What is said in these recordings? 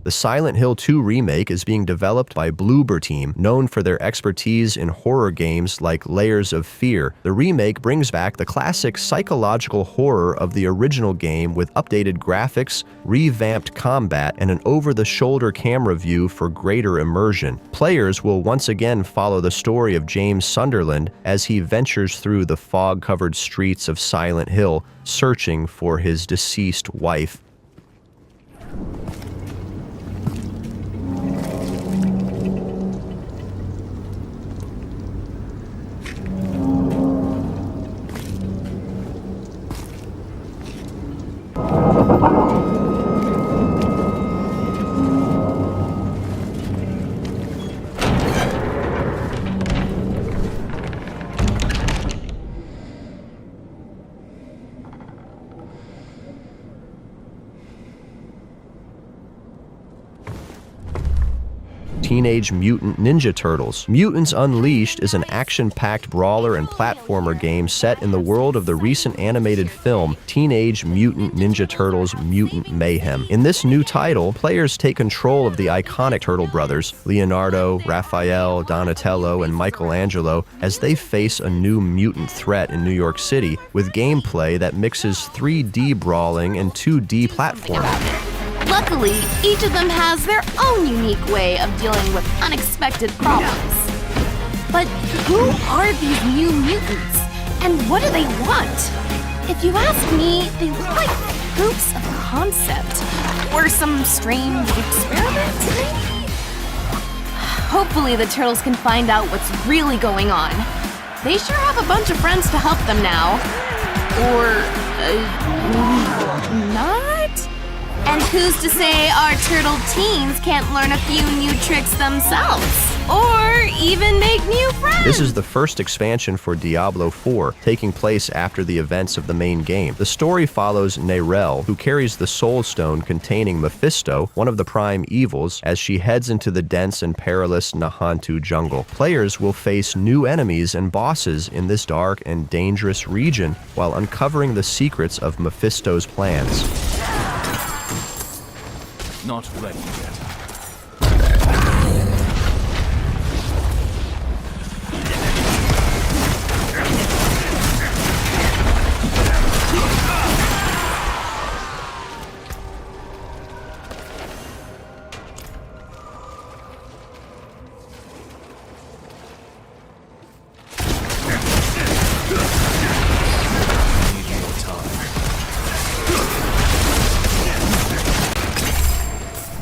The Silent Hill 2 remake is being developed by Bloober Team, known for their expertise in horror games like Layers of Fear. The remake brings back the classic psychological horror of the original game with updated graphics, revamped combat, and an over-the-shoulder camera view for greater immersion. Players will once again follow the story of James Sunderland as he ventures through the fog-covered streets of Silent Hill, searching for his deceased wife. Teenage Mutant Ninja Turtles. Mutants Unleashed is an action-packed brawler and platformer game set in the world of the recent animated film Teenage Mutant Ninja Turtles Mutant Mayhem. In this new title, players take control of the iconic Turtle brothers, Leonardo, Raphael, Donatello, and Michelangelo, as they face a new mutant threat in New York City with gameplay that mixes 3D brawling and 2D platforming. Luckily, each of them has their own unique way of dealing with unexpected problems. But who are these new mutants? And what do they want? If you ask me, they look like proofs of concept. Or some strange experiment, maybe? Hopefully the turtles can find out what's really going on. They sure have a bunch of friends to help them now. Or, not? And who's to say our turtle teens can't learn a few new tricks themselves? Or even make new friends? This is the first expansion for Diablo 4, taking place after the events of the main game. The story follows Nerel, who carries the Soul Stone containing Mephisto, one of the prime evils, as she heads into the dense and perilous Nahantu jungle. Players will face new enemies and bosses in this dark and dangerous region while uncovering the secrets of Mephisto's plans. Not ready yet.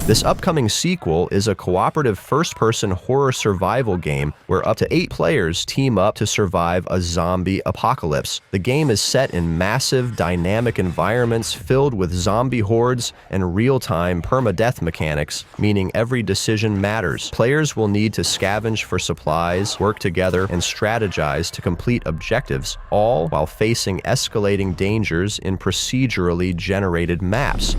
This upcoming sequel is a cooperative first-person horror survival game where up to 8 players team up to survive a zombie apocalypse. The game is set in massive, dynamic environments filled with zombie hordes and real-time permadeath mechanics, meaning every decision matters. Players will need to scavenge for supplies, work together, and strategize to complete objectives, all while facing escalating dangers in procedurally generated maps.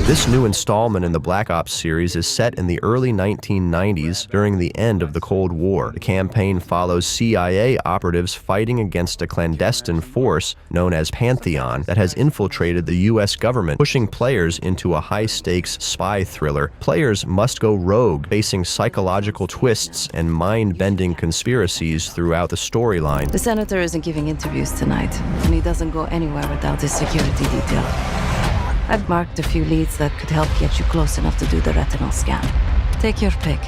This new installment in the Black Ops series is set in the early 1990s during the end of the Cold War. The campaign follows CIA operatives fighting against a clandestine force known as Pantheon that has infiltrated the US government, pushing players into a high-stakes spy thriller. Players must go rogue, facing psychological twists and mind-bending conspiracies throughout the storyline. The senator isn't giving interviews tonight, and he doesn't go anywhere without his security detail. I've marked a few leads that could help get you close enough to do the retinal scan. Take your pick.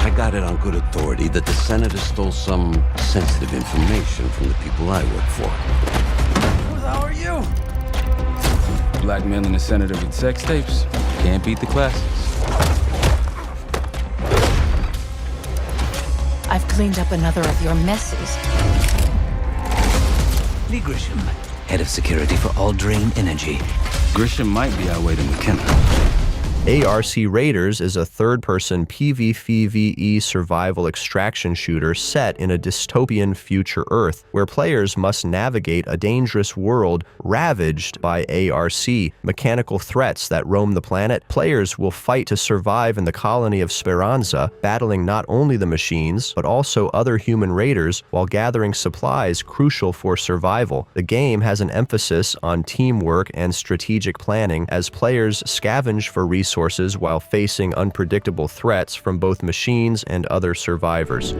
I got it on good authority that the senator stole some sensitive information from the people I work for. how are you? Blackmailing a senator with sex tapes? Can't beat the classics. I've cleaned up another of your messes. Lee Grisham, head of security for All Drain Energy. Grisham might be our way to McKenna. ARC Raiders is a third-person PvPvE survival extraction shooter set in a dystopian future Earth, where players must navigate a dangerous world ravaged by ARC mechanical threats that roam the planet. Players will fight to survive in the colony of Speranza, battling not only the machines, but also other human raiders while gathering supplies crucial for survival. The game has an emphasis on teamwork and strategic planning as players scavenge for resources while facing unpredictable threats from both machines and other survivors.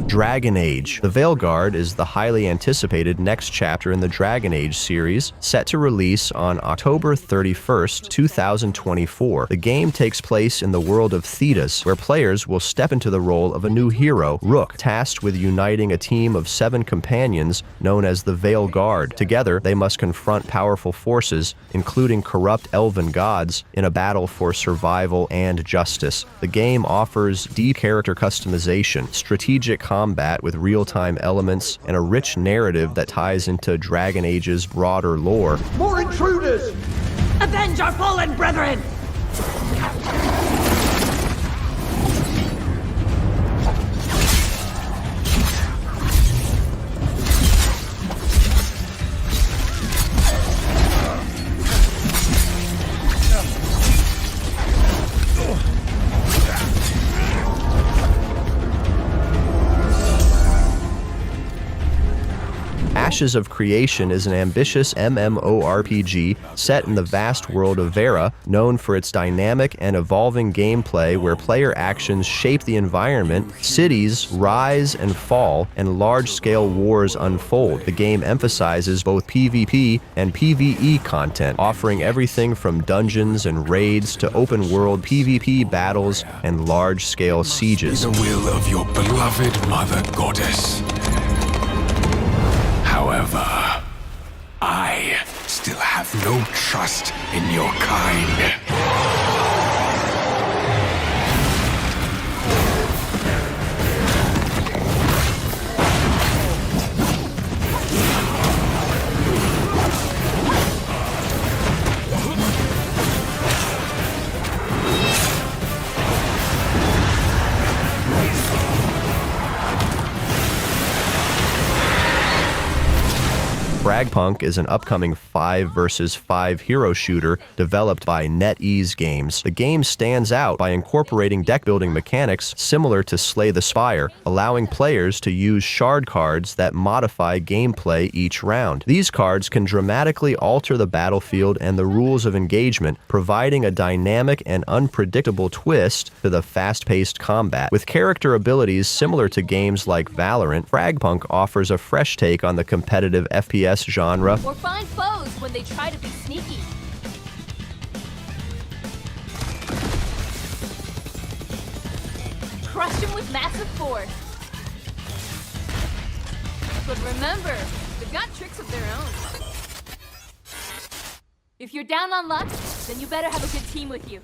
Dragon Age. The Veilguard is the highly anticipated next chapter in the Dragon Age series, set to release on October 31st, 2024. The game takes place in the world of Thetis, where players will step into the role of a new hero, Rook, tasked with uniting a team of 7 companions known as the Veilguard. Together, they must confront powerful forces, including corrupt elven gods, in a battle for survival and justice. The game offers deep character customization, strategic combat with real-time elements, and a rich narrative that ties into Dragon Age's broader lore. More intruders! Avenge our fallen brethren! Ashes of Creation is an ambitious MMORPG set in the vast world of Vera, known for its dynamic and evolving gameplay where player actions shape the environment, cities rise and fall, and large-scale wars unfold. The game emphasizes both PvP and PvE content, offering everything from dungeons and raids to open-world PvP battles and large-scale sieges. The will of your beloved mother goddess. However, I still have no trust in your kind. Fragpunk is an upcoming 5 vs 5 hero shooter developed by NetEase Games. The game stands out by incorporating deck-building mechanics similar to Slay the Spire, allowing players to use shard cards that modify gameplay each round. These cards can dramatically alter the battlefield and the rules of engagement, providing a dynamic and unpredictable twist to the fast-paced combat. With character abilities similar to games like Valorant, Fragpunk offers a fresh take on the competitive FPS genre. Or find foes when they try to be sneaky. Crush them with massive force. But remember, they've got tricks of their own. If you're down on luck, then you better have a good team with you.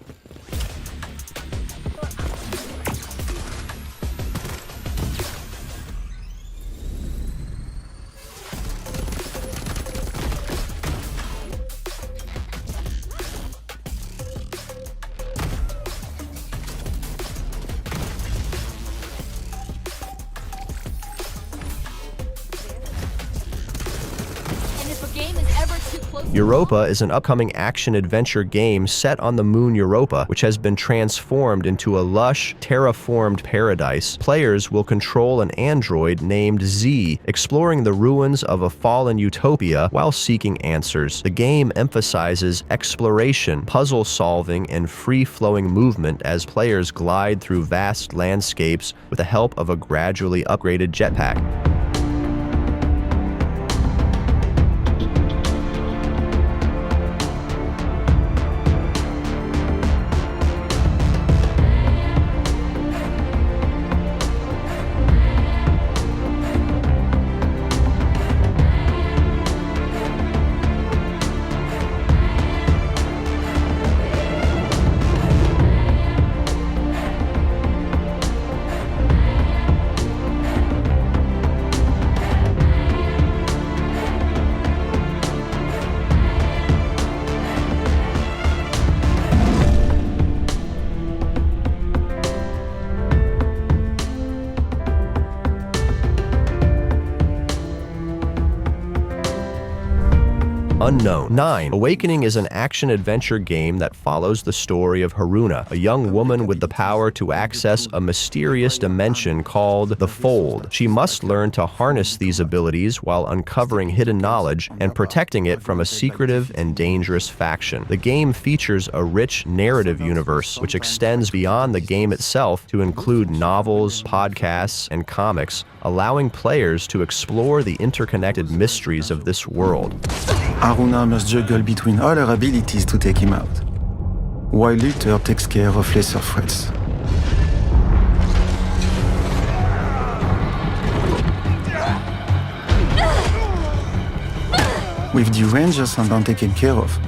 Game is ever too close. Europa is an upcoming action-adventure game set on the moon Europa, which has been transformed into a lush, terraformed paradise. Players will control an android named Z, exploring the ruins of a fallen utopia while seeking answers. The game emphasizes exploration, puzzle solving, and free-flowing movement as players glide through vast landscapes with the help of a gradually upgraded jetpack. Unknown. 9. Awakening is an action-adventure game that follows the story of Haruna, a young woman with the power to access a mysterious dimension called the Fold. She must learn to harness these abilities while uncovering hidden knowledge and protecting it from a secretive and dangerous faction. The game features a rich narrative universe, which extends beyond the game itself to include novels, podcasts, and comics, allowing players to explore the interconnected mysteries of this world. Haruna must juggle between all her abilities to take him out, while Luther takes care of lesser threats. With the range ascendant taken care of,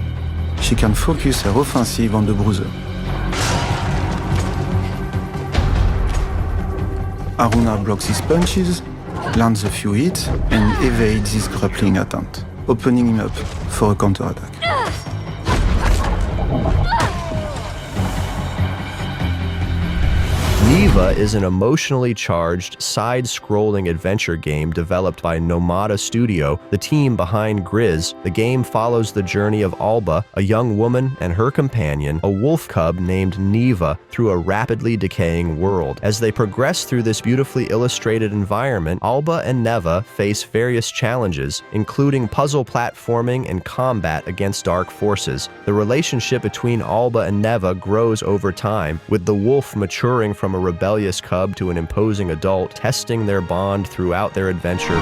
she can focus her offensive on the bruiser. Haruna blocks his punches, lands a few hits, and evades his grappling attempt, opening him up for a counterattack. Neva is an emotionally charged, side-scrolling adventure game developed by Nomada Studio, the team behind Grizz. The game follows the journey of Alba, a young woman and her companion, a wolf cub named Neva, through a rapidly decaying world. As they progress through this beautifully illustrated environment, Alba and Neva face various challenges, including puzzle platforming and combat against dark forces. The relationship between Alba and Neva grows over time, with the wolf maturing from a rebellious cub to an imposing adult, testing their bond throughout their adventure.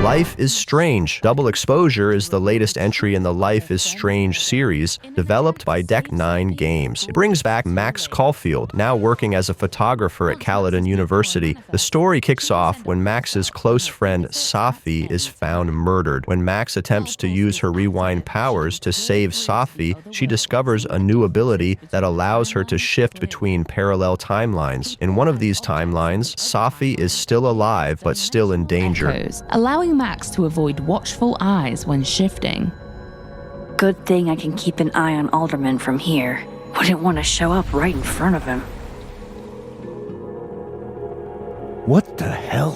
Life is Strange. Double Exposure is the latest entry in the Life is Strange series, developed by Deck 9 Games. It brings back Max Caulfield, now working as a photographer at Caledon University. The story kicks off when Max's close friend Safi is found murdered. When Max attempts to use her rewind powers to save Safi, she discovers a new ability that allows her to shift between parallel timelines. In one of these timelines, Safi is still alive but still in danger. Allowing Max to avoid watchful eyes when shifting. Good thing I can keep an eye on Alderman from here. Wouldn't want to show up right in front of him. What the hell?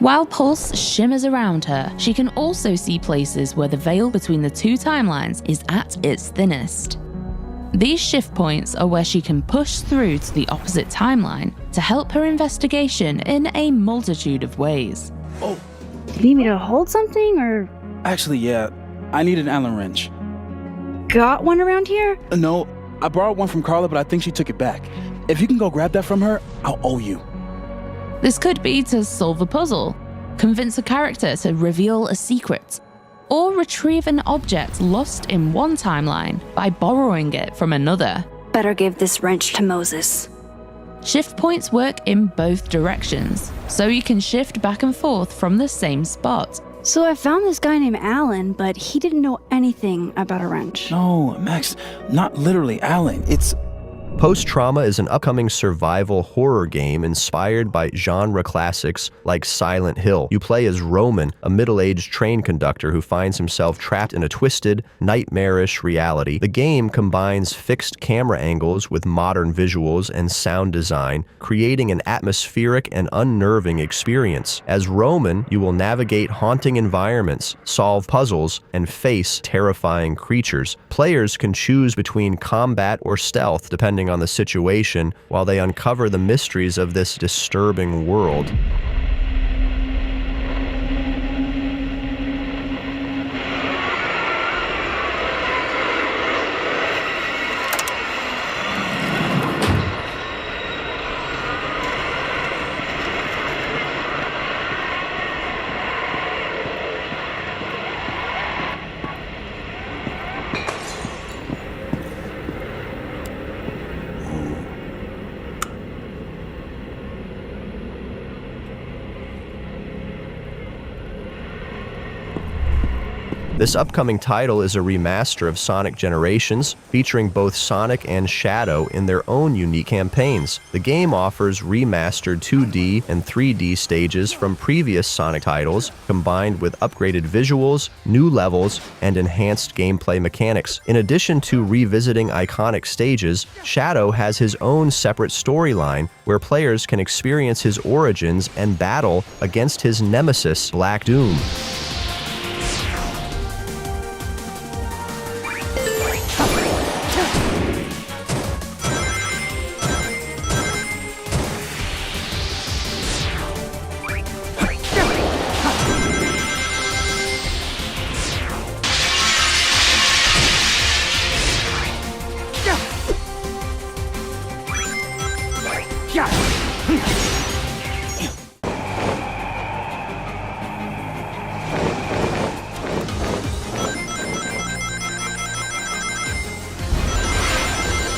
While Pulse shimmers around her, she can also see places where the veil between the two timelines is at its thinnest. These shift points are where she can push through to the opposite timeline to help her investigation in a multitude of ways. Oh. You need me to hold something, or...? Actually, yeah. I need an Allen wrench. Got one around here? No, I borrowed one from Carla, but I think she took it back. If you can go grab that from her, I'll owe you. This could be to solve a puzzle, convince a character to reveal a secret, or retrieve an object lost in one timeline by borrowing it from another. Better give this wrench to Moses. Shift points work in both directions, so you can shift back and forth from the same spot. So I found this guy named Alan, but he didn't know anything about a wrench. No, Max, not literally Alan. It's... Post-Trauma is an upcoming survival horror game inspired by genre classics like Silent Hill. You play as Roman, a middle-aged train conductor who finds himself trapped in a twisted, nightmarish reality. The game combines fixed camera angles with modern visuals and sound design, creating an atmospheric and unnerving experience. As Roman, you will navigate haunting environments, solve puzzles, and face terrifying creatures. Players can choose between combat or stealth depending on the situation, while they uncover the mysteries of this disturbing world. This upcoming title is a remaster of Sonic Generations, featuring both Sonic and Shadow in their own unique campaigns. The game offers remastered 2D and 3D stages from previous Sonic titles, combined with upgraded visuals, new levels, and enhanced gameplay mechanics. In addition to revisiting iconic stages, Shadow has his own separate storyline where players can experience his origins and battle against his nemesis, Black Doom.